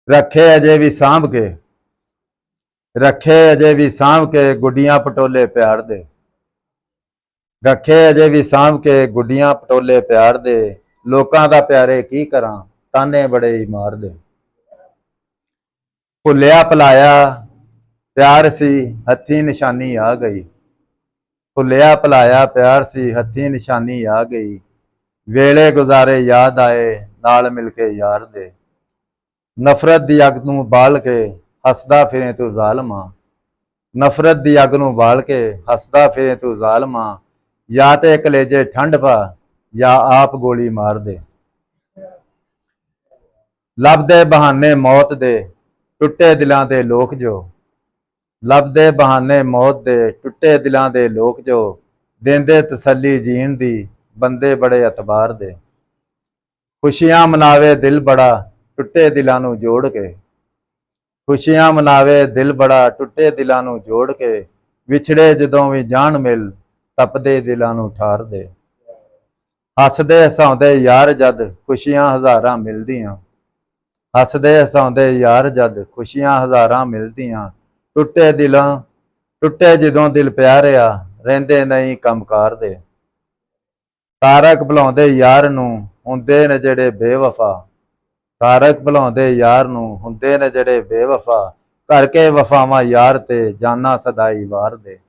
रखे अजे भी सांभ के, रखे अजे भी सांभ के गुड्डियां पटोले प्यार दे। रखे अजे भी सांभ के गुड्डियां पटोले प्यार दे। लोकां दा प्यारे की करां, ताने बड़े ही मार दे। भुलिया भुलाया प्यार सी, हथी निशानी आ गई। भुलिया भुलाया प्यार सी, हथी निशानी आ गई। वेले गुजारे याद आए, नाल मिल के यार दे। नफरत दी अग नूं बाल के हसदा फिरे तू जालमा। नफरत दी अग नूं बाल के हसदा फिरे तू जालमा। या ते कलेजे ठंड पा, या आप गोली मार दे। लभदे बहाने मौत दे, टुटे दिलां दे लोक जो। लभदे बहाने मौत दे, टुटे दिलां दे लोक जो। देंदे तसल्ली जीण दी, बंदे बड़े अतबार दे। खुशियां मनावे दिल बड़ा, टुटे दिलां नूं जोड़ के। खुशियां मनावे दिल बड़ा, टुटे दिलां नूं जोड़ के। विछड़े जदों भी जान मिल, तपदे दिलां नूं ठार दे। हसदे हसाउंदे यार जद, खुशियां हज़ारां मिलदियां। हसदे हसाउंदे यार जद, खुशियां हज़ारां मिलदियां। टुटे दिलों, टुटे जदों दिल प्यारिया, रहिंदे नहीं कमकार दे। तारक भुलाउंदे यार नूं, हुंदे ने जेड़े बेवफा। तारक भुलाउंदे यार नूं, हुंदे ने जेड़े बेवफा। करके वफावां यार ते, जाना सदाई वार दे।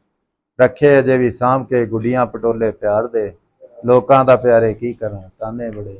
रखे अजे भी सांभ के गुड्डियां पटोले प्यार दे। लोकां दा प्यारे की करां, ताने बड़े